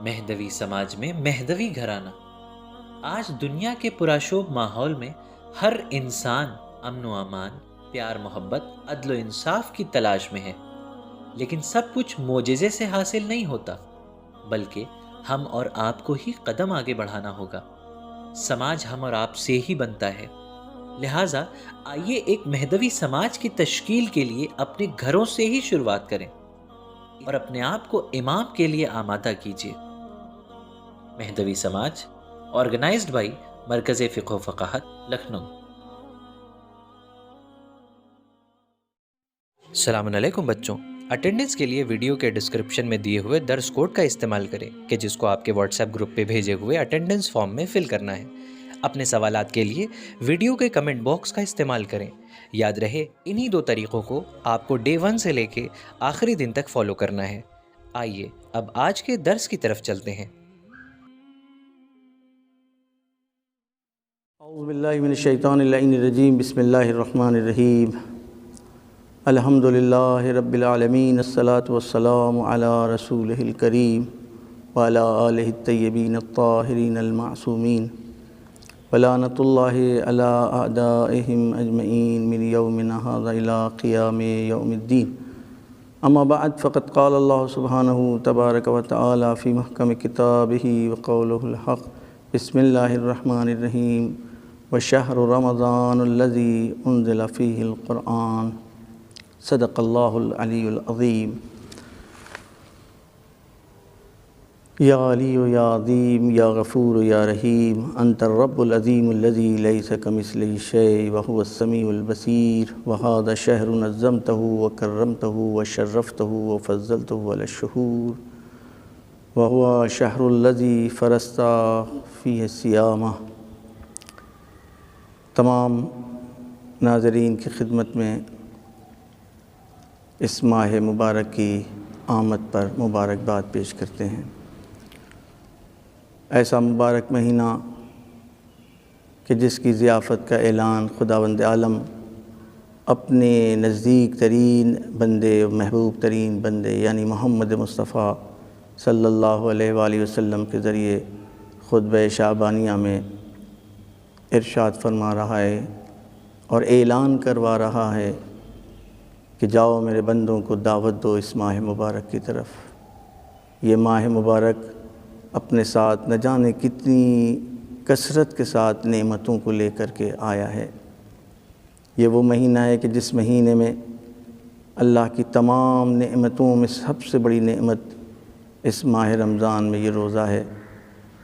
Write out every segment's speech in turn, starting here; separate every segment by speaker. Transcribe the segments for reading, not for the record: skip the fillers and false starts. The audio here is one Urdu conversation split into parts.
Speaker 1: مہدوی سماج میں مہدوی گھرانہ۔ آج دنیا کے پراشوب ماحول میں ہر انسان امن و امان، پیار محبت، عدل و انصاف کی تلاش میں ہے، لیکن سب کچھ معجزے سے حاصل نہیں ہوتا، بلکہ ہم اور آپ کو ہی قدم آگے بڑھانا ہوگا۔ سماج ہم اور آپ سے ہی بنتا ہے، لہٰذا آئیے ایک مہدوی سماج کی تشکیل کے لیے اپنے گھروں سے ہی شروعات کریں اور اپنے آپ کو امام کے لیے آمادہ کیجیے۔ مہدوی سماج آرگنائزڈ بائی مرکز فقہ و فقاہت، لکھنؤ۔ السلام علیکم بچوں، اٹینڈنس کے لیے ویڈیو کے ڈسکرپشن میں دیے ہوئے درس کوڈ کا استعمال کریں کہ جس کو آپ کے واٹس ایپ گروپ پہ بھیجے ہوئے اٹینڈنس فارم میں فل کرنا ہے۔ اپنے سوالات کے لیے ویڈیو کے کمنٹ باکس کا استعمال کریں۔ یاد رہے انہی دو طریقوں کو آپ کو ڈے 1 سے لے کے آخری دن تک فالو کرنا ہے۔ آئیے اب آج کے درس کی طرف چلتے ہیں۔
Speaker 2: اعوذ باللہ من الشیطان اللعین الرجیم، بسم اللہ الرحمن الرحیم۔ الحمد للہ رب العالمین، الصلاۃ والسلام علی رسولہ الکریم وعلی آلہ الطیبین الطاہرین المعصومین، ولعنۃ اللہ علی اعدائہم اجمعین من یومنا ھذا الی قیام یوم الدین۔ اما بعد فقد قال اللہ سبحانہ تبارک و تعالی فی محکم کتابہ وقولہ الحق، بسم اللہ الرحمن الرحیم، وشہر رمضان الذی انزل فیہ القرآن، صدق اللہ العلی العظیم۔ یا علی یا عظیم یا غفور یا رحیم، انت الرب العظیم الذی لیس کمثلہ شیء وہو السمیع البصیر، وہذا شہر نظمتہ وکرمتہ وشرفتہ وفضلتہ علی الشہور، وہو شہر الذی فرضت فیہ الصیام۔ تمام ناظرین کی خدمت میں اس ماہ مبارک کی آمد پر مبارکباد پیش کرتے ہیں۔ ایسا مبارک مہینہ کہ جس کی ضیافت کا اعلان خداوند عالم اپنے نزدیک ترین بندے، محبوب ترین بندے یعنی محمد مصطفیٰ صلی اللہ علیہ وآلہ وسلم کے ذریعے خطبہ شعبانیہ میں ارشاد فرما رہا ہے اور اعلان کروا رہا ہے کہ جاؤ میرے بندوں کو دعوت دو اس ماہ مبارک کی طرف۔ یہ ماہ مبارک اپنے ساتھ نہ جانے کتنی کثرت کے ساتھ نعمتوں کو لے کر کے آیا ہے۔ یہ وہ مہینہ ہے کہ جس مہینے میں اللہ کی تمام نعمتوں میں سب سے بڑی نعمت اس ماہ رمضان میں یہ روزہ ہے،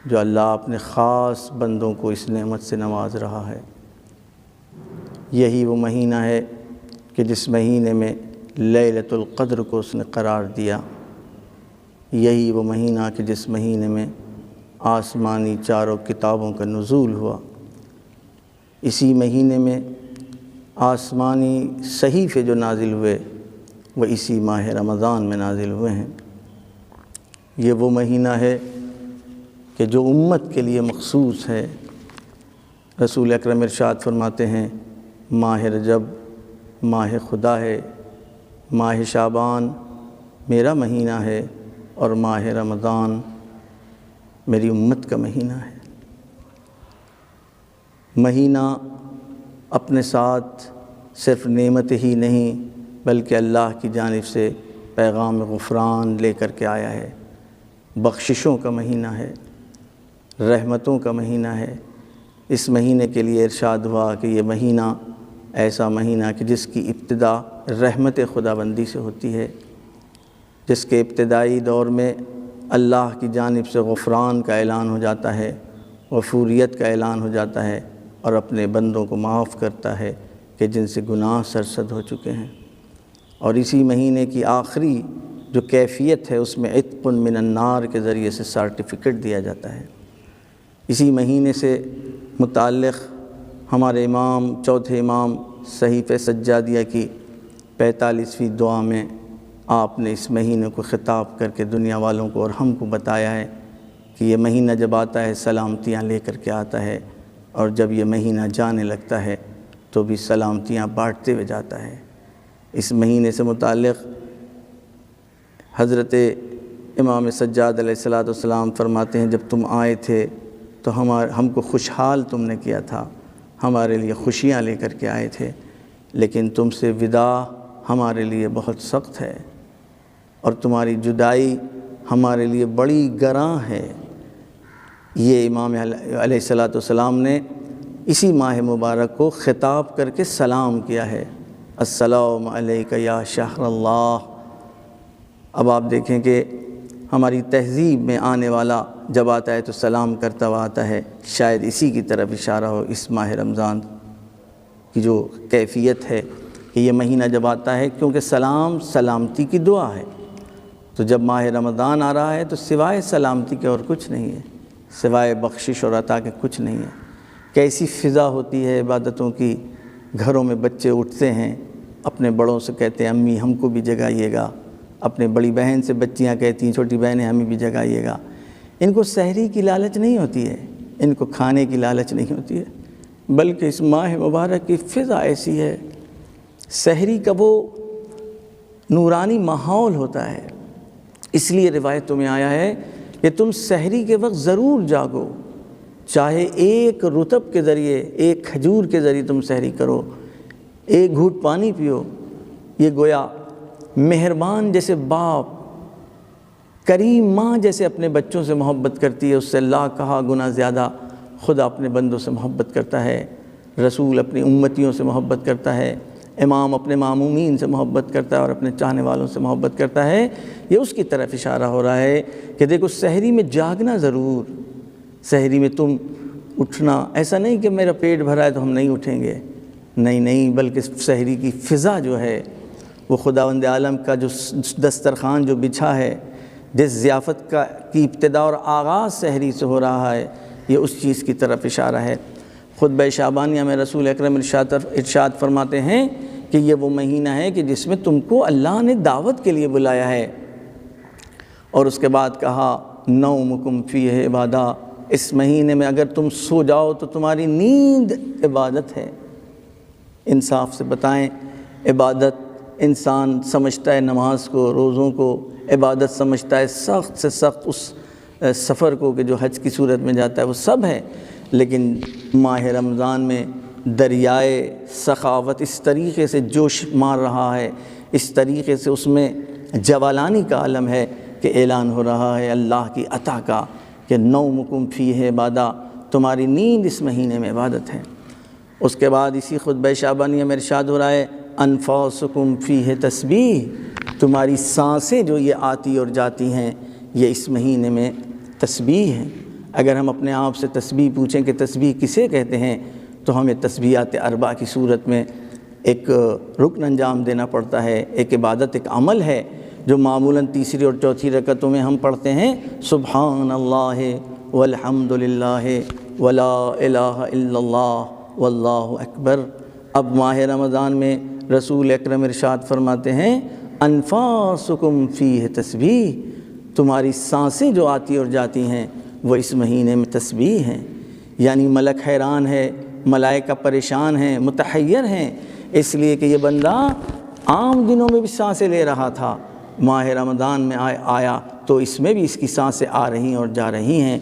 Speaker 2: جو اللہ اپنے خاص بندوں کو اس نعمت سے نواز رہا ہے۔ یہی وہ مہینہ ہے کہ جس مہینے میں لیلۃ القدر کو اس نے قرار دیا۔ یہی وہ مہینہ کہ جس مہینے میں آسمانی چاروں کتابوں کا نزول ہوا۔ اسی مہینے میں آسمانی صحیفے جو نازل ہوئے وہ اسی ماہ رمضان میں نازل ہوئے ہیں۔ یہ وہ مہینہ ہے کہ جو امت کے لیے مخصوص ہے۔ رسول اکرم ارشاد فرماتے ہیں، ماہ رجب ماہ خدا ہے، ماہ شعبان میرا مہینہ ہے، اور ماہ رمضان میری امت کا مہینہ ہے۔ مہینہ اپنے ساتھ صرف نعمت ہی نہیں بلکہ اللہ کی جانب سے پیغام غفران لے کر کے آیا ہے، بخششوں کا مہینہ ہے، رحمتوں کا مہینہ ہے۔ اس مہینے کے لیے ارشاد ہوا کہ یہ مہینہ ایسا مہینہ کہ جس کی ابتدا رحمت خداوندی سے ہوتی ہے، جس کے ابتدائی دور میں اللہ کی جانب سے غفران کا اعلان ہو جاتا ہے، غفوریت کا اعلان ہو جاتا ہے، اور اپنے بندوں کو معاف کرتا ہے کہ جن سے گناہ سرزد ہو چکے ہیں۔ اور اسی مہینے کی آخری جو کیفیت ہے اس میں عتق من النار کے ذریعے سے سرٹیفکیٹ دیا جاتا ہے۔ اسی مہینے سے متعلق ہمارے امام، چوتھے امام صحیفہ سجادیہ کی 45ویں دعا میں آپ نے اس مہینے کو خطاب کر کے دنیا والوں کو اور ہم کو بتایا ہے کہ یہ مہینہ جب آتا ہے سلامتیاں لے کر کے آتا ہے، اور جب یہ مہینہ جانے لگتا ہے تو بھی سلامتیاں بانٹتے ہوئے جاتا ہے۔ اس مہینے سے متعلق حضرت امام سجاد علیہ السلام فرماتے ہیں جب تم آئے تھے تو ہم کو خوشحال تم نے کیا تھا، ہمارے لیے خوشیاں لے کر کے آئے تھے، لیکن تم سے وداع ہمارے لیے بہت سخت ہے اور تمہاری جدائی ہمارے لیے بڑی گراں ہے۔ یہ امام علیہ السلام نے اسی ماہ مبارک کو خطاب کر کے سلام کیا ہے، السلام علیک یا شہر اللہ۔ اب آپ دیکھیں کہ ہماری تہذیب میں آنے والا جب آتا ہے تو سلام کرتا ہوا آتا ہے، شاید اسی کی طرف اشارہ ہو اس ماہ رمضان کی جو کیفیت ہے کہ یہ مہینہ جب آتا ہے، کیونکہ سلام سلامتی کی دعا ہے، تو جب ماہ رمضان آ رہا ہے تو سوائے سلامتی کے اور کچھ نہیں ہے، سوائے بخشش اور عطا کے کچھ نہیں ہے۔ کیسی فضا ہوتی ہے عبادتوں کی، گھروں میں بچے اٹھتے ہیں، اپنے بڑوں سے کہتے ہیں امی ہم کو بھی جگائیے گا، اپنے بڑی بہن سے بچیاں کہتی ہیں چھوٹی بہنیں ہمیں بھی جگائیے گا۔ ان کو سحری کی لالچ نہیں ہوتی ہے، ان کو کھانے کی لالچ نہیں ہوتی ہے، بلکہ اس ماہ مبارک کی فضا ایسی ہے، سحری کا وہ نورانی ماحول ہوتا ہے۔ اس لیے روایتوں میں آیا ہے کہ تم سحری کے وقت ضرور جاگو، چاہے ایک رطب کے ذریعے، ایک کھجور کے ذریعے تم سحری کرو، ایک گھونٹ پانی پیو۔ یہ گویا مہربان جیسے باپ، کریم ماں جیسے اپنے بچوں سے محبت کرتی ہے، اس سے لا کہا گنا زیادہ خدا اپنے بندوں سے محبت کرتا ہے، رسول اپنی امتیوں سے محبت کرتا ہے، امام اپنے معمومین سے محبت کرتا ہے اور اپنے چاہنے والوں سے محبت کرتا ہے۔ یہ اس کی طرف اشارہ ہو رہا ہے کہ دیکھو سحری میں جاگنا ضرور، سحری میں تم اٹھنا، ایسا نہیں کہ میرا پیٹ بھرا ہے تو ہم نہیں اٹھیں گے، نہیں، بلکہ سحری کی فضا جو ہے وہ خداوند عالم کا جو دسترخوان جو بچھا ہے، جس ضیافت کی ابتدا اور آغاز سحری سے ہو رہا ہے، یہ اس چیز کی طرف اشارہ ہے۔ خطبہ شعبانیہ میں رسول اکرم ارشاد فرماتے ہیں کہ یہ وہ مہینہ ہے کہ جس میں تم کو اللہ نے دعوت کے لیے بلایا ہے، اور اس کے بعد کہا نومکم فیہ عبادہ، اس مہینے میں اگر تم سو جاؤ تو تمہاری نیند عبادت ہے۔ انصاف سے بتائیں، عبادت انسان سمجھتا ہے نماز کو، روزوں کو، عبادت سمجھتا ہے سخت سے سخت اس سفر کو کہ جو حج کی صورت میں جاتا ہے، وہ سب ہے، لیکن ماہ رمضان میں دریائے سخاوت اس طریقے سے جوش مار رہا ہے، اس طریقے سے اس میں جوالانی کا عالم ہے کہ اعلان ہو رہا ہے اللہ کی عطا کا کہ نومکم فیہ عبادہ، تمہاری نیند اس مہینے میں عبادت ہے۔ اس کے بعد اسی خطبہ شعبانیہ میں ارشاد ہو رہا ہے انفاسکم فیہ تسبیح، تمہاری سانسیں جو یہ آتی اور جاتی ہیں یہ اس مہینے میں تسبیح ہیں۔ اگر ہم اپنے آپ سے تسبیح پوچھیں کہ تسبیح کسے کہتے ہیں تو ہمیں تسبیحات اربع کی صورت میں ایک رکن انجام دینا پڑتا ہے، ایک عبادت، ایک عمل ہے جو معمولاً تیسری اور چوتھی رکعتوں میں ہم پڑھتے ہیں سبحان اللہ والحمد للہ ولا الہ الا اللہ واللہ اکبر۔ اب ماہ رمضان میں رسول اکرم ارشاد فرماتے ہیں انفاسکم فیہ تسبیح، تمہاری سانسیں جو آتی اور جاتی ہیں وہ اس مہینے میں تسبیح ہیں، یعنی ملک حیران ہے، ملائکہ پریشان ہیں، متحیر ہیں، اس لیے کہ یہ بندہ عام دنوں میں بھی سانسیں لے رہا تھا، ماہ رمضان میں آیا تو اس میں بھی اس کی سانسیں آ رہی اور جا رہی ہیں۔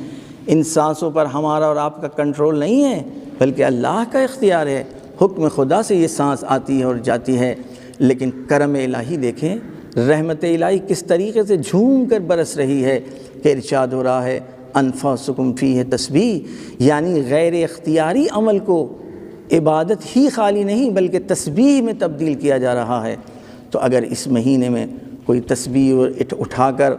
Speaker 2: ان سانسوں پر ہمارا اور آپ کا کنٹرول نہیں ہے، بلکہ اللہ کا اختیار ہے، حکم خدا سے یہ سانس آتی ہے اور جاتی ہے۔ لیکن کرم الہی دیکھیں، رحمت الہی کس طریقے سے جھوم کر برس رہی ہے کہ ارشاد ہو رہا ہے انفاسکم فیہ تسبیح، یعنی غیر اختیاری عمل کو عبادت ہی خالی نہیں بلکہ تسبیح میں تبدیل کیا جا رہا ہے۔ تو اگر اس مہینے میں کوئی تسبیح اٹھا کر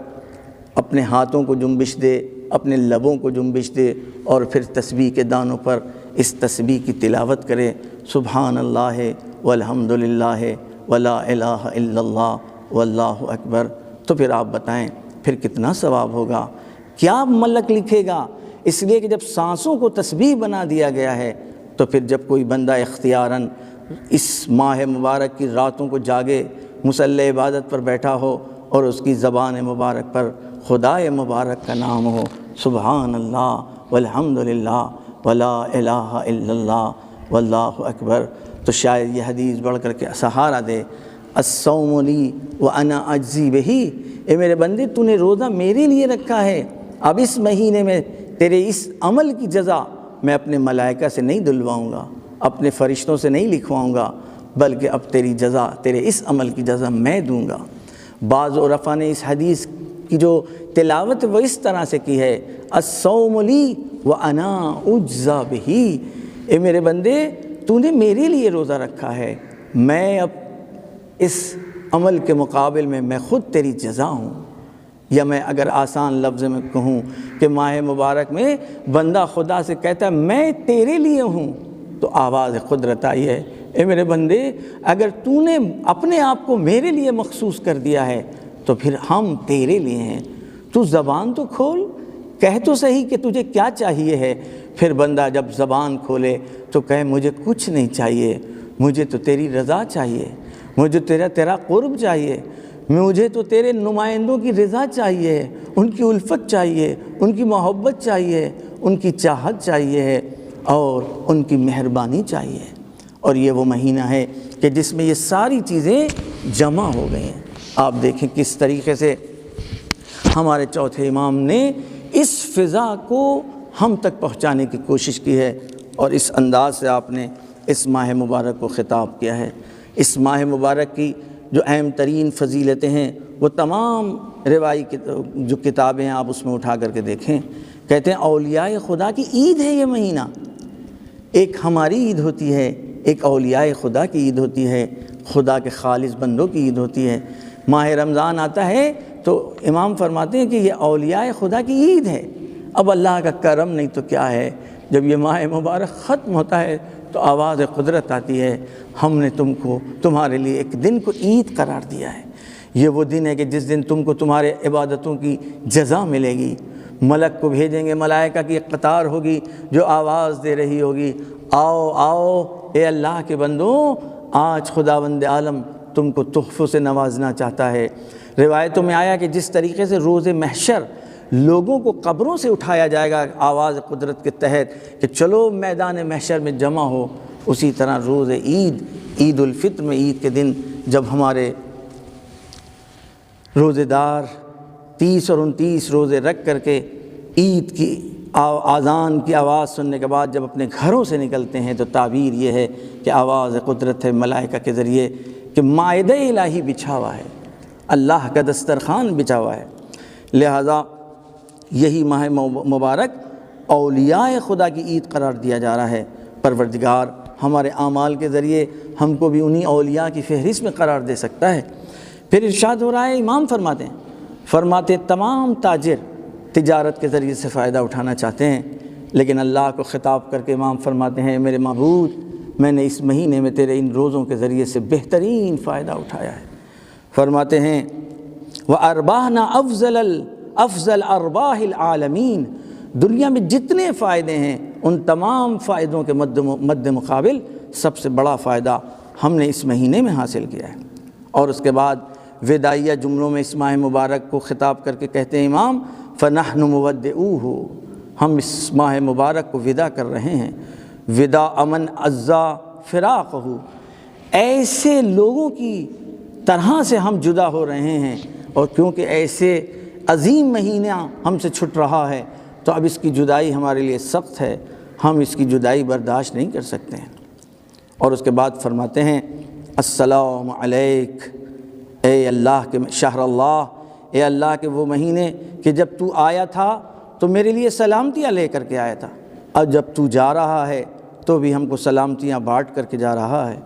Speaker 2: اپنے ہاتھوں کو جنبش دے، اپنے لبوں کو جنبش دے اور پھر تسبیح کے دانوں پر اس تسبیح کی تلاوت کرے سبحان اللہ والحمد للہ ولا الہ الا اللہ واللہ اکبر، تو پھر آپ بتائیں پھر کتنا ثواب ہوگا، کیا ملک لکھے گا۔ اس لیے کہ جب سانسوں کو تسبیح بنا دیا گیا ہے تو پھر جب کوئی بندہ اختیاراً اس ماہ مبارک کی راتوں کو جاگے، مصلی عبادت پر بیٹھا ہو اور اس کی زبان مبارک پر خدائے مبارک کا نام ہو سبحان اللہ والحمد للہ ولا الہ الا اللہ واللہ اکبر، تو شاید یہ حدیث بڑھ کر کے سہارا دے الصوم لی وانا اجزی بہی، اے میرے بندے تو نے روزہ میرے لیے رکھا ہے، اب اس مہینے میں تیرے اس عمل کی جزا میں اپنے ملائکہ سے نہیں دلواؤں گا، اپنے فرشتوں سے نہیں لکھواؤں گا، بلکہ اب تیری جزا، تیرے اس عمل کی جزا میں دوں گا۔ بعض عرفاء نے اس حدیث کی جو تلاوت وہ اس طرح سے کی ہے، الصوم لی وانا اجزا بہ، اے میرے بندے تو نے میرے لیے روزہ رکھا ہے، میں اب اس عمل کے مقابل میں خود تیری جزا ہوں۔ یا میں اگر آسان لفظ میں کہوں کہ ماہ مبارک میں بندہ خدا سے کہتا ہے میں تیرے لیے ہوں، تو آواز قدرت آئی ہے، اے میرے بندے اگر تو نے اپنے آپ کو میرے لیے مخصوص کر دیا ہے تو پھر ہم تیرے لیے ہیں، تو زبان تو کھول، کہہ تو صحیح کہ تجھے کیا چاہیے ہے۔ پھر بندہ جب زبان کھولے تو کہے مجھے کچھ نہیں چاہیے، مجھے تو تیری رضا چاہیے، مجھے تیرا قرب چاہیے، مجھے تو تیرے نمائندوں کی رضا چاہیے، ان کی الفت چاہیے، ان کی محبت چاہیے، ان کی چاہت چاہیے ہے، اور ان کی مہربانی چاہیے۔ اور یہ وہ مہینہ ہے کہ جس میں یہ ساری چیزیں جمع ہو گئی ہیں۔ آپ دیکھیں کس طریقے سے ہمارے چوتھے امام نے اس فضا کو ہم تک پہنچانے کی کوشش کی ہے، اور اس انداز سے آپ نے اس ماہ مبارک کو خطاب کیا ہے۔ اس ماہ مبارک کی جو اہم ترین فضیلتیں ہیں وہ تمام روائی جو کتابیں ہیں آپ اس میں اٹھا کر کے دیکھیں۔ کہتے ہیں اولیاء خدا کی عید ہے یہ مہینہ، ایک ہماری عید ہوتی ہے، ایک اولیاء خدا کی عید ہوتی ہے، خدا کے خالص بندوں کی عید ہوتی ہے۔ ماہ رمضان آتا ہے تو امام فرماتے ہیں کہ یہ اولیاء خدا کی عید ہے۔ اب اللہ کا کرم نہیں تو کیا ہے، جب یہ ماہ مبارک ختم ہوتا ہے تو آواز قدرت آتی ہے، ہم نے تمہارے لیے ایک دن کو عید قرار دیا ہے۔ یہ وہ دن ہے کہ جس دن تم کو تمہارے عبادتوں کی جزا ملے گی، ملک کو بھیجیں گے، ملائکہ کی ایک قطار ہوگی جو آواز دے رہی ہوگی، آؤ آؤ اے اللہ کے بندوں، آج خداوند عالم تم کو تحفوں سے نوازنا چاہتا ہے۔ روایتوں میں آیا کہ جس طریقے سے روز محشر لوگوں کو قبروں سے اٹھایا جائے گا آواز قدرت کے تحت کہ چلو میدان محشر میں جمع ہو، اسی طرح روز عید الفطر میں عید کے دن جب ہمارے روزے دار 30 اور 29 روزے رکھ کر کے عید کی آذان کی آواز سننے کے بعد جب اپنے گھروں سے نکلتے ہیں تو تعبیر یہ ہے کہ آواز قدرت ہے ملائکہ کے ذریعے کہ مائدہ الہی بچھا ہوا ہے، اللہ کا دسترخوان بچھا ہوا ہے۔ لہٰذا یہی ماہ مبارک اولیاء خدا کی عید قرار دیا جا رہا ہے۔ پروردگار ہمارے اعمال کے ذریعے ہم کو بھی انہی اولیاء کی فہرست میں قرار دے سکتا ہے۔ پھر ارشاد ہو رہا ہے، امام فرماتے تمام تاجر تجارت کے ذریعے سے فائدہ اٹھانا چاہتے ہیں، لیکن اللہ کو خطاب کر کے امام فرماتے ہیں میرے معبود میں نے اس مہینے میں تیرے ان روزوں کے ذریعے سے بہترین فائدہ اٹھایا ہے۔ فرماتے ہیں وَأَرْبَاحْنَا افضل ارباح العالمین، دنیا میں جتنے فائدے ہیں ان تمام فائدوں کے مد مقابل سب سے بڑا فائدہ ہم نے اس مہینے میں حاصل کیا ہے۔ اور اس کے بعد وداعیہ جملوں میں اس ماہ مبارک کو خطاب کر کے کہتے ہیں امام فَنَحْنُ مُوَدِّعُوهُ، ہم اس ماہ مبارک کو ودا کر رہے ہیں۔ ودا امن عزا فراقہ، ایسے لوگوں کی طرح سے ہم جدا ہو رہے ہیں، اور کیونکہ ایسے عظیم مہینہ ہم سے چھٹ رہا ہے تو اب اس کی جدائی ہمارے لیے سخت ہے، ہم اس کی جدائی برداشت نہیں کر سکتے ہیں۔ اور اس کے بعد فرماتے ہیں السلام علیک، اے اللہ کے شہر اللہ، اے اللہ کے وہ مہینے کہ جب تو آیا تھا تو میرے لیے سلامتیاں لے کر کے آیا تھا، اب جب تو جا رہا ہے تو بھی ہم کو سلامتیاں بانٹ کر کے جا رہا ہے۔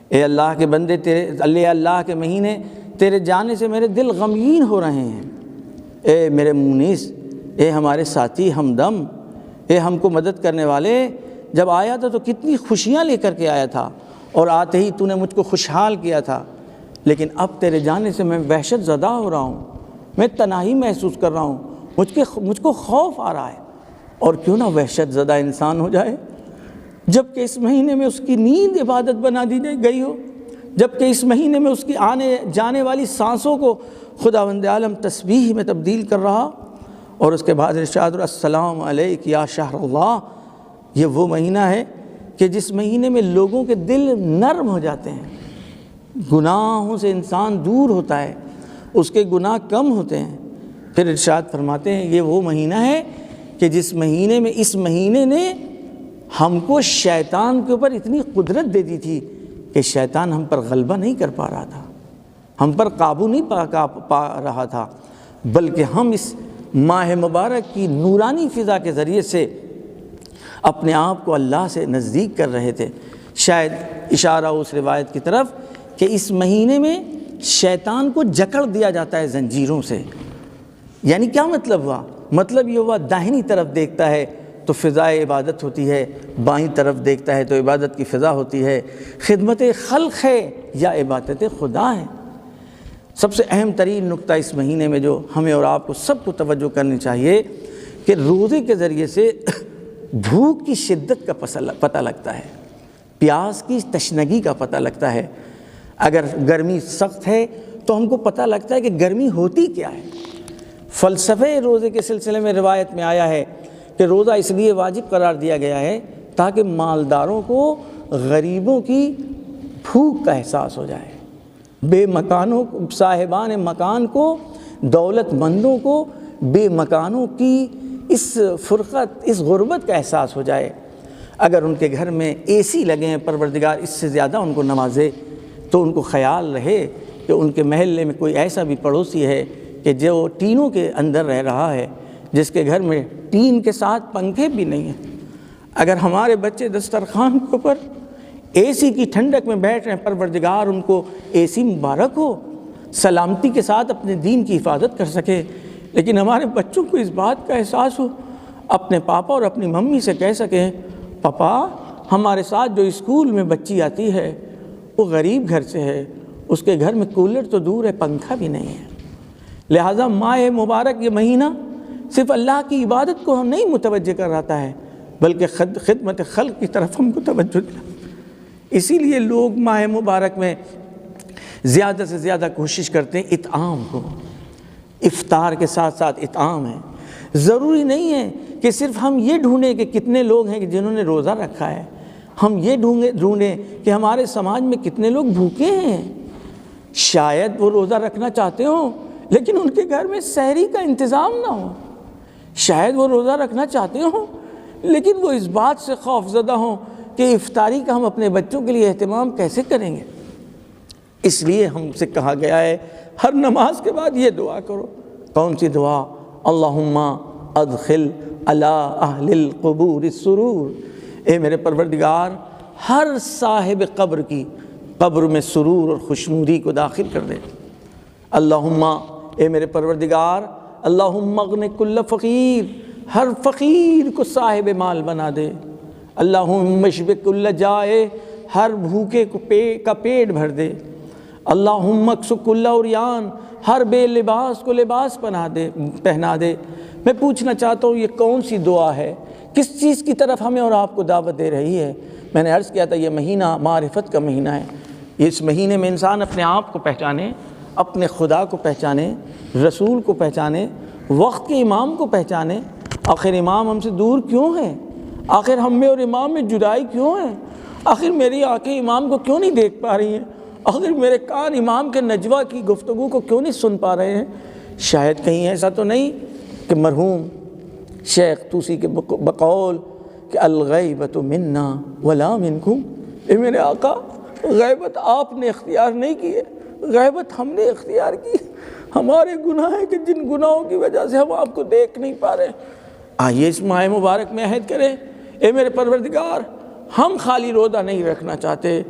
Speaker 2: اے اللہ کے بندے، اے اللہ کے مہینے تیرے جانے سے میرے دل غمگین ہو رہے ہیں۔ اے میرے مونس، اے ہمارے ساتھی ہمدم، اے ہم کو مدد کرنے والے، جب آیا تھا تو کتنی خوشیاں لے کر کے آیا تھا، اور آتے ہی تو نے مجھ کو خوشحال کیا تھا، لیکن اب تیرے جانے سے میں وحشت زدہ ہو رہا ہوں، میں تنہائی محسوس کر رہا ہوں، مجھ کو خوف آ رہا ہے۔ اور کیوں نہ وحشت زدہ انسان ہو جائے جب کہ اس مہینے میں اس کی نیند عبادت بنا دی گئی ہو، جب کہ اس مہینے میں اس کی آنے جانے والی سانسوں کو خداوند عالم تسبیح میں تبدیل کر رہا۔ اور اس کے بعد ارشاد السلام علیک یا شہر اللہ، یہ وہ مہینہ ہے کہ جس مہینے میں لوگوں کے دل نرم ہو جاتے ہیں، گناہوں سے انسان دور ہوتا ہے، اس کے گناہ کم ہوتے ہیں۔ پھر ارشاد فرماتے ہیں یہ وہ مہینہ ہے کہ جس مہینے میں اس مہینے نے ہم کو شیطان کے اوپر اتنی قدرت دے دی تھی کہ شیطان ہم پر غلبہ نہیں کر پا رہا تھا، ہم پر قابو نہیں پا رہا تھا، بلکہ ہم اس ماہ مبارک کی نورانی فضا کے ذریعے سے اپنے آپ کو اللہ سے نزدیک کر رہے تھے۔ شاید اشارہ اس روایت کی طرف کہ اس مہینے میں شیطان کو جکڑ دیا جاتا ہے زنجیروں سے۔ یعنی کیا مطلب ہوا؟ مطلب یہ ہوا داہنی طرف دیکھتا ہے تو فضائے عبادت ہوتی ہے، بائیں طرف دیکھتا ہے تو عبادت کی فضا ہوتی ہے۔ خدمت خلق ہے یا عبادت خدا ہے؟ سب سے اہم ترین نقطہ اس مہینے میں جو ہمیں اور آپ کو سب کو توجہ کرنی چاہیے کہ روزے کے ذریعے سے بھوک کی شدت کا پتہ لگتا ہے، پیاس کی تشنگی کا پتہ لگتا ہے۔ اگر گرمی سخت ہے تو ہم کو پتہ لگتا ہے کہ گرمی ہوتی کیا ہے۔ فلسفہ روزے کے سلسلے میں روایت میں آیا ہے کہ روزہ اس لیے واجب قرار دیا گیا ہے تاکہ مالداروں کو غریبوں کی بھوک کا احساس ہو جائے، بے مکانوں صاحبان مکان کو، دولت مندوں کو بے مکانوں کی اس فرقت، اس غربت کا احساس ہو جائے۔ اگر ان کے گھر میں اے سی لگے ہیں، پروردگار اس سے زیادہ ان کو نوازے، تو ان کو خیال رہے کہ ان کے محلے میں کوئی ایسا بھی پڑوسی ہے کہ جو ٹینوں کے اندر رہ رہا ہے، جس کے گھر میں ٹین کے ساتھ پنکھے بھی نہیں ہیں۔ اگر ہمارے بچے دسترخوان کے اوپر اے سی کی ٹھنڈک میں بیٹھ رہے ہیں، پروردگار ان کو اے سی مبارک ہو، سلامتی کے ساتھ اپنے دین کی حفاظت کر سکے، لیکن ہمارے بچوں کو اس بات کا احساس ہو، اپنے پاپا اور اپنی ممی سے کہہ سکیں پاپا ہمارے ساتھ جو اسکول میں بچی آتی ہے وہ غریب گھر سے ہے، اس کے گھر میں کولر تو دور ہے، پنکھا بھی نہیں ہے۔ لہٰذا ماہ مبارک یہ مہینہ صرف اللہ کی عبادت کو ہم نہیں متوجہ کر رہا ہے، بلکہ خدمت خلق کی طرف ہم کو توجہ دیا۔ اسی لیے لوگ ماہ مبارک میں زیادہ سے زیادہ کوشش کرتے ہیں اطعام کو، افطار کے ساتھ ساتھ اطعام ہے۔ ضروری نہیں ہے کہ صرف ہم یہ ڈھونڈیں کہ کتنے لوگ ہیں کہ جنہوں نے روزہ رکھا ہے، ہم یہ ڈھونڈیں کہ ہمارے سماج میں کتنے لوگ بھوکے ہیں۔ شاید وہ روزہ رکھنا چاہتے ہوں لیکن ان کے گھر میں سحری کا انتظام نہ ہو، شاید وہ روزہ رکھنا چاہتے ہوں لیکن وہ اس بات سے خوف زدہ ہوں کہ افطاری کا ہم اپنے بچوں کے لیے اہتمام کیسے کریں گے۔ اس لیے ہم سے کہا گیا ہے ہر نماز کے بعد یہ دعا کرو۔ کون سی دعا؟ اللہم ادخل علی اہل القبور السرور، اے میرے پروردگار ہر صاحب قبر کی قبر میں سرور اور خوشنودی کو داخل کر دے۔ اللہم، اے میرے پروردگار، اللہم اغن کل فقیر، ہر فقیر کو صاحب مال بنا دے۔ اللہم اشب کل جائع، ہر بھوکے کا پیٹ بھر دے۔ اللہم اکس کل عریان، ہر بے لباس کو لباس پہنا دے۔ میں پوچھنا چاہتا ہوں یہ کون سی دعا ہے، کس چیز کی طرف ہمیں اور آپ کو دعوت دے رہی ہے؟ میں نے عرض کیا تھا یہ مہینہ معرفت کا مہینہ ہے۔ اس مہینے میں انسان اپنے آپ کو پہچانے، اپنے خدا کو پہچانے، رسول کو پہچانے، وقت کے امام کو پہچانے۔ آخر امام ہم سے دور کیوں ہے؟ آخر ہم میں اور امام میں جدائی کیوں ہے؟ آخر میری آنکھیں امام کو کیوں نہیں دیکھ پا رہی ہیں؟ آخر میرے کان امام کے نجوہ کی گفتگو کو کیوں نہیں سن پا رہے ہیں؟ شاید کہیں ایسا تو نہیں کہ مرحوم شیخ طوسی کے بقول کہ الغیبت منا ولا منکم، اے میرے آقا غیبت آپ نے اختیار نہیں کی ہے، غیبت ہم نے اختیار کی۔ ہمارے گناہ ہیں کہ جن گناہوں کی وجہ سے ہم آپ کو دیکھ نہیں پا رہے۔ آئیے اس ماہ مبارک میں عہد کریں، اے میرے پروردگار ہم خالی روزہ نہیں رکھنا چاہتے،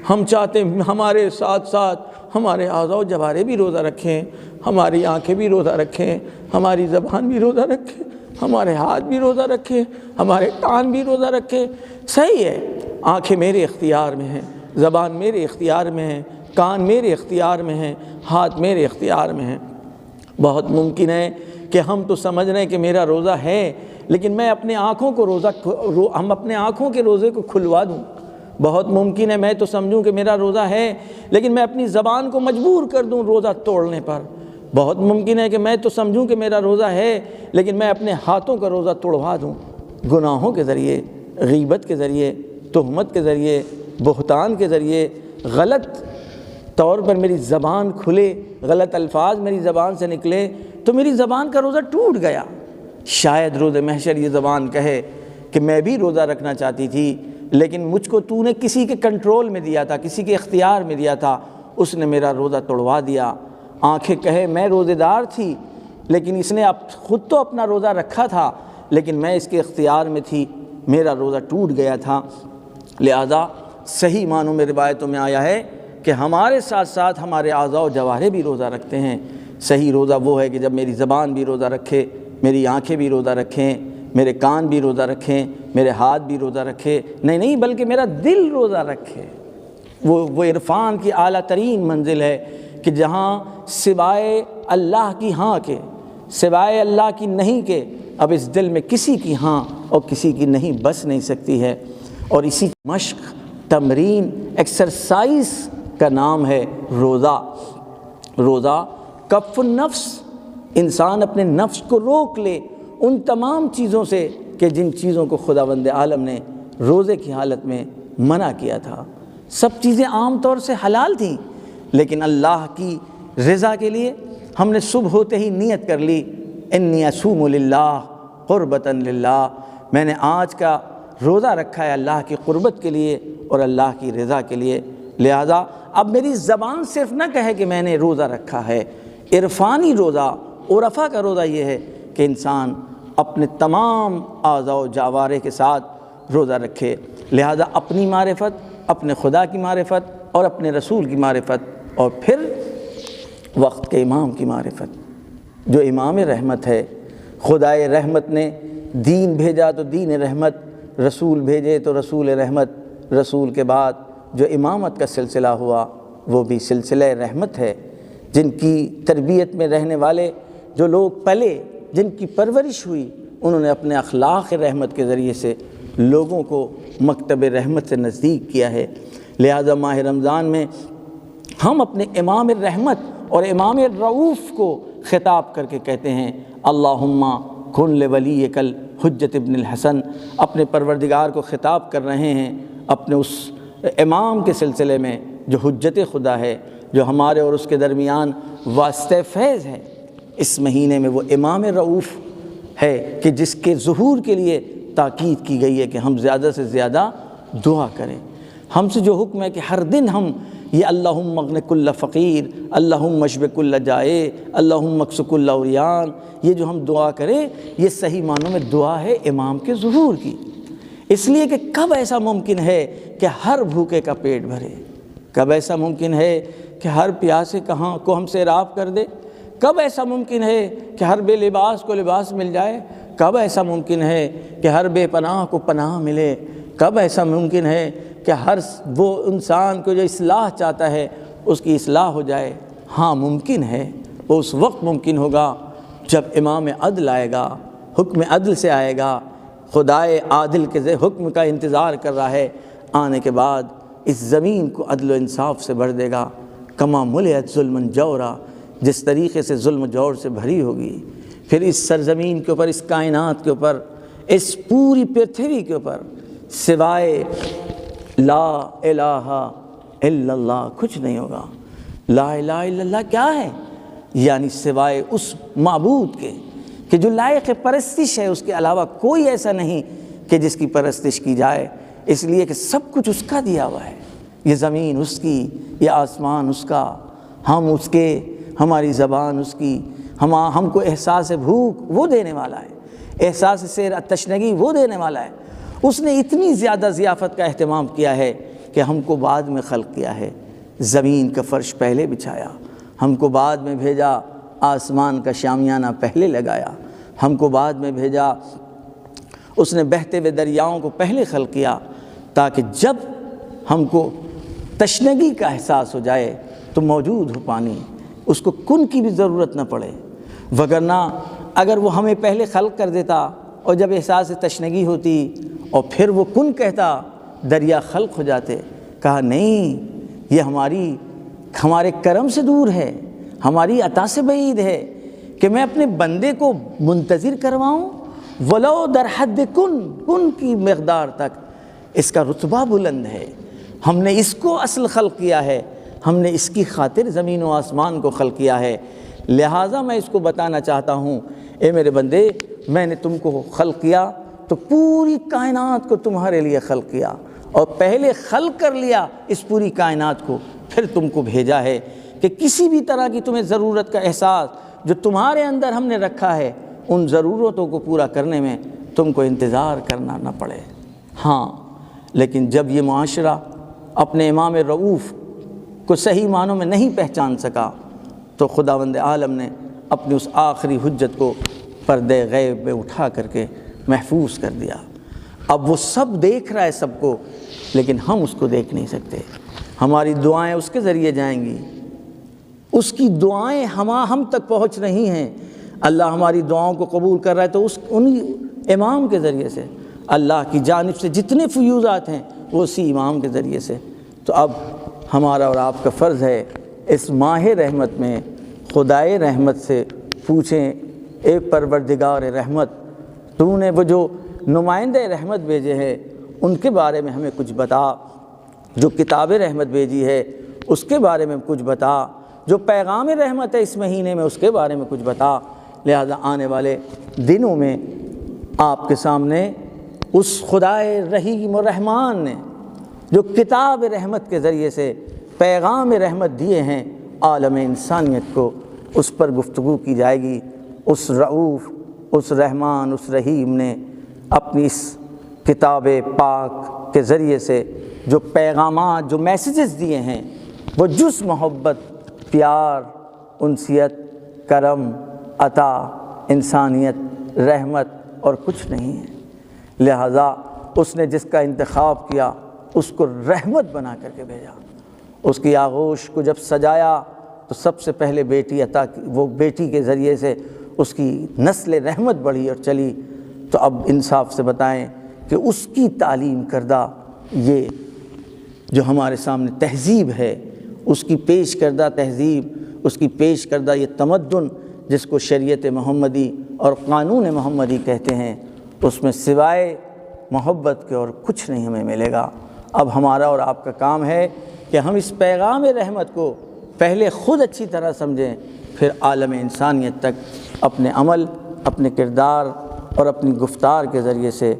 Speaker 2: ہم چاہتے ہیں ہمارے ساتھ ساتھ ہمارے اعضاء و جوارح بھی روزہ رکھیں، ہماری آنکھیں بھی روزہ رکھیں، ہماری زبان بھی روزہ رکھیں، ہمارے ہاتھ بھی روزہ رکھیں، ہمارے کان بھی روزہ رکھیں۔ صحیح ہے، آنکھیں میرے اختیار میں ہیں، زبان میرے اختیار میں ہے، کان میرے اختیار میں ہیں، ہاتھ میرے اختیار میں ہیں۔ بہت ممکن ہے کہ ہم تو سمجھ رہے ہیں کہ میرا روزہ ہے لیکن میں اپنے آنکھوں کو ہم اپنے آنکھوں کے روزے کو کھلوا دوں۔ بہت ممکن ہے میں تو سمجھوں کہ میرا روزہ ہے لیکن میں اپنی زبان کو مجبور کر دوں روزہ توڑنے پر۔ بہت ممکن ہے کہ میں تو سمجھوں کہ میرا روزہ ہے لیکن میں اپنے ہاتھوں کا روزہ توڑوا دوں، گناہوں کے ذریعے، غیبت کے ذریعے، تہمت کے ذریعے، بہتان کے ذریعے، غلط طور پر میری زبان کھلے، غلط الفاظ میری زبان سے نکلے تو میری زبان کا روزہ ٹوٹ گیا۔ شاید روز محشر یہ زبان کہے کہ میں بھی روزہ رکھنا چاہتی تھی، لیکن مجھ کو تو نے کسی کے کنٹرول میں دیا تھا، کسی کے اختیار میں دیا تھا، اس نے میرا روزہ توڑوا دیا۔ آنکھیں کہے میں روزے دار تھی، لیکن اس نے خود تو اپنا روزہ رکھا تھا، لیکن میں اس کے اختیار میں تھی، میرا روزہ ٹوٹ گیا تھا۔ لہذا صحیح معنوں میں روایتوں میں آیا ہے کہ ہمارے ساتھ ساتھ ہمارے اعضاء و جوارح بھی روزہ رکھتے ہیں۔ صحیح روزہ وہ ہے کہ جب میری زبان بھی روزہ رکھے، میری آنکھیں بھی روزہ رکھیں، میرے کان بھی روزہ رکھیں، میرے ہاتھ بھی روزہ رکھے، نہیں بلکہ میرا دل روزہ رکھے۔ وہ عرفان کی اعلیٰ ترین منزل ہے کہ جہاں سوائے اللہ کی ہاں کے، سوائے اللہ کی نہیں کے، اب اس دل میں کسی کی ہاں اور کسی کی نہیں بس نہیں سکتی ہے۔ اور اسی مشق، تمرین، ایکسرسائز کا نام ہے روزہ۔ روزہ کف النفس، انسان اپنے نفس کو روک لے ان تمام چیزوں سے کہ جن چیزوں کو خداوند عالم نے روزے کی حالت میں منع کیا تھا۔ سب چیزیں عام طور سے حلال تھیں، لیکن اللہ کی رضا کے لیے ہم نے صبح ہوتے ہی نیت کر لی، انی اصوم للہ قربۃ للہ، میں نے آج کا روزہ رکھا ہے اللہ کی قربت کے لیے اور اللہ کی رضا کے لیے۔ لہذا اب میری زبان صرف نہ کہے کہ میں نے روزہ رکھا ہے، عرفانی روزہ، عرفا کا روزہ یہ ہے کہ انسان اپنے تمام اعضاء و جوارح کے ساتھ روزہ رکھے۔ لہذا اپنی معرفت، اپنے خدا کی معرفت اور اپنے رسول کی معرفت، اور پھر وقت کے امام کی معرفت، جو امام رحمت ہے۔ خدائے رحمت نے دین بھیجا تو دین رحمت، رسول بھیجے تو رسول رحمت، رسول کے بعد جو امامت کا سلسلہ ہوا وہ بھی سلسلہ رحمت ہے۔ جن کی تربیت میں رہنے والے جو لوگ پلے، جن کی پرورش ہوئی، انہوں نے اپنے اخلاق رحمت کے ذریعے سے لوگوں کو مکتب رحمت سے نزدیک کیا ہے۔ لہذا ماہ رمضان میں ہم اپنے امام الرحمت اور امام الرؤوف کو خطاب کر کے کہتے ہیں اللہم کن لولیک الحجۃ ابن الحسن، اپنے پروردگار کو خطاب کر رہے ہیں اپنے اس امام کے سلسلے میں جو حجت خدا ہے، جو ہمارے اور اس کے درمیان واسطہ فیض ہے۔ اس مہینے میں وہ امام رؤوف ہے کہ جس کے ظہور کے لیے تاکید کی گئی ہے کہ ہم زیادہ سے زیادہ دعا کریں۔ ہم سے جو حکم ہے کہ ہر دن ہم یہ اللہم اغن کل فقیر، اللہم اشب کل جائع، اللہم اکس کل عریان، یہ جو ہم دعا کریں یہ صحیح معنوں میں دعا ہے امام کے ظہور کی۔ اس لیے کہ کب ایسا ممکن ہے کہ ہر بھوکے کا پیٹ بھرے؟ کب ایسا ممکن ہے کہ ہر پیاسے کہاں کو ہم سیراب کر دے؟ کب ایسا ممکن ہے کہ ہر بے لباس کو لباس مل جائے؟ کب ایسا ممکن ہے کہ ہر بے پناہ کو پناہ ملے؟ کب ایسا ممکن ہے کہ ہر وہ انسان کو جو اصلاح چاہتا ہے اس کی اصلاح ہو جائے؟ ہاں ممکن ہے، وہ اس وقت ممکن ہوگا جب امام عدل آئے گا، حکم عدل سے آئے گا۔ خدائے عادل کے حکم کا انتظار کر رہا ہے، آنے کے بعد اس زمین کو عدل و انصاف سے بھر دے گا۔ کما ملئت ظلم جورا، جس طریقے سے ظلم جور سے بھری ہوگی، پھر اس سرزمین کے اوپر، اس کائنات کے اوپر، اس پوری پرتھوی کے اوپر سوائے لا الہ الا اللہ کچھ نہیں ہوگا۔ لا الہ الا اللہ کیا ہے؟ یعنی سوائے اس معبود کے کہ جو لائق پرستش ہے، اس کے علاوہ کوئی ایسا نہیں کہ جس کی پرستش کی جائے، اس لیے کہ سب کچھ اس کا دیا ہوا ہے۔ یہ زمین اس کی، یہ آسمان اس کا، ہم اس کے، ہماری زبان اس کی، ہم کو احساس بھوک وہ دینے والا ہے، احساس سیر تشنگی وہ دینے والا ہے۔ اس نے اتنی زیادہ ضیافت کا اہتمام کیا ہے کہ ہم کو بعد میں خلق کیا ہے۔ زمین کا فرش پہلے بچھایا، ہم کو بعد میں بھیجا، آسمان کا شامیانہ پہلے لگایا، ہم کو بعد میں بھیجا۔ اس نے بہتے ہوئے دریاؤں کو پہلے خلق کیا تاکہ جب ہم کو تشنگی کا احساس ہو جائے تو موجود ہو پانی، اس کو کن کی بھی ضرورت نہ پڑے۔ وگرنہ اگر وہ ہمیں پہلے خلق کر دیتا اور جب احساس تشنگی ہوتی اور پھر وہ کن کہتا، دریا خلق ہو جاتے۔ کہا نہیں، یہ ہمارے کرم سے دور ہے، ہماری عطا سے بعید ہے کہ میں اپنے بندے کو منتظر کرواؤں ولو در حد کن کی مقدار تک۔ اس کا رتبہ بلند ہے، ہم نے اس کو اصل خلق کیا ہے۔ ہم نے اس کی خاطر زمین و آسمان کو خلق کیا ہے، لہٰذا میں اس کو بتانا چاہتا ہوں اے میرے بندے، میں نے تم کو خلق کیا تو پوری کائنات کو تمہارے لیے خلق کیا، اور پہلے خلق کر لیا اس پوری کائنات کو، پھر تم کو بھیجا ہے کہ کسی بھی طرح کی تمہیں ضرورت کا احساس جو تمہارے اندر ہم نے رکھا ہے، ان ضرورتوں کو پورا کرنے میں تم کو انتظار کرنا نہ پڑے۔ ہاں، لیکن جب یہ معاشرہ اپنے امام رؤوف کو صحیح معنوں میں نہیں پہچان سکا تو خداوند عالم نے اپنی اس آخری حجت کو پردے غیب میں اٹھا کر کے محفوظ کر دیا۔ اب وہ سب دیکھ رہا ہے سب کو، لیکن ہم اس کو دیکھ نہیں سکتے۔ ہماری دعائیں اس کے ذریعے جائیں گی، اس کی دعائیں ہم تک پہنچ رہی ہیں۔ اللہ ہماری دعاؤں کو قبول کر رہا ہے تو انہی امام کے ذریعے سے، اللہ کی جانب سے جتنے فیوضات ہیں وہ اسی امام کے ذریعے سے۔ تو اب ہمارا اور آپ کا فرض ہے اس ماہ رحمت میں خدائے رحمت سے پوچھیں، اے پروردگار رحمت، تو نے وہ جو نمائندہ رحمت بھیجے ہیں ان کے بارے میں ہمیں کچھ بتا، جو کتاب رحمت بھیجی ہے اس کے بارے میں کچھ بتا، جو پیغام رحمت ہے اس مہینے میں اس کے بارے میں کچھ بتا۔ لہذا آنے والے دنوں میں آپ کے سامنے اس خدائے رحیم و رحمان نے جو کتاب رحمت کے ذریعے سے پیغام رحمت دیے ہیں عالم انسانیت کو، اس پر گفتگو کی جائے گی۔ اس رؤوف، اس رحمان، اس رحیم نے اپنی اس کتاب پاک کے ذریعے سے جو پیغامات، جو میسیجز دیے ہیں، وہ جز محبت، پیار، انسیت، کرم، عطا، انسانیت، رحمت اور کچھ نہیں ہے۔ لہٰذا اس نے جس کا انتخاب کیا اس کو رحمت بنا کر کے بھیجا۔ اس کی آغوش کو جب سجایا تو سب سے پہلے بیٹی عطا کی، وہ بیٹی کے ذریعے سے اس کی نسل رحمت بڑھی اور چلی۔ تو اب انصاف سے بتائیں کہ اس کی تعلیم کردہ یہ جو ہمارے سامنے تہذیب ہے، اس کی پیش کردہ تہذیب، اس کی پیش کردہ یہ تمدن جس کو شریعت محمدی اور قانون محمدی کہتے ہیں، اس میں سوائے محبت کے اور کچھ نہیں ہمیں ملے گا۔ اب ہمارا اور آپ کا کام ہے کہ ہم اس پیغام رحمت کو پہلے خود اچھی طرح سمجھیں، پھر عالم انسانیت تک اپنے عمل، اپنے کردار اور اپنی گفتار کے ذریعے سے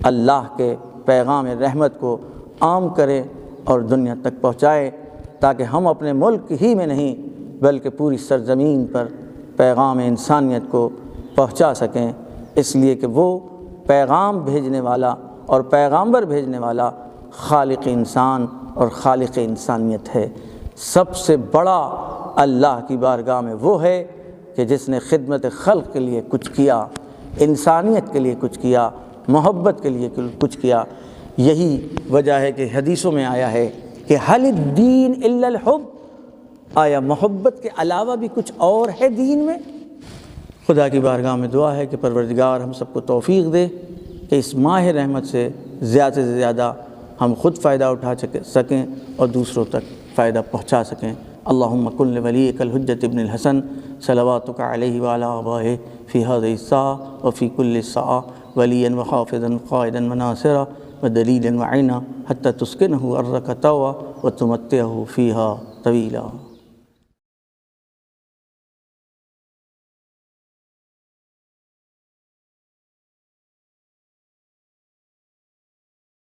Speaker 2: اللہ کے پیغام رحمت کو عام کریں اور دنیا تک پہنچائیں، تاکہ ہم اپنے ملک ہی میں نہیں بلکہ پوری سرزمین پر پیغام انسانیت کو پہنچا سکیں۔ اس لیے کہ وہ پیغام بھیجنے والا اور پیغامبر بھیجنے والا خالق انسان اور خالق انسانیت ہے۔ سب سے بڑا اللہ کی بارگاہ میں وہ ہے کہ جس نے خدمت خلق کے لیے کچھ کیا، انسانیت کے لیے کچھ کیا، محبت کے لیے کچھ کیا۔ یہی وجہ ہے کہ حدیثوں میں آیا ہے کہ حل الدین الا الحب، آیا محبت کے علاوہ بھی کچھ اور ہے دین میں؟ خدا کی بارگاہ میں دعا ہے کہ پروردگار ہم سب کو توفیق دے کہ اس ماہ رحمت سے زیادہ سے زیادہ ہم خود فائدہ اٹھا سکیں اور دوسروں تک فائدہ پہنچا سکیں۔ اللہم کن لولیک الحجۃ ابن الحسن صلواتک علیہ وعلی آبائہ فی ہذہ الساعۃ وفی کل ساعۃ ولیا وحافظا قائدا وناصرا ودلیلا وعینا حتی تسکنہ ارضک طوعا وتمتعہ فیہا طویلا۔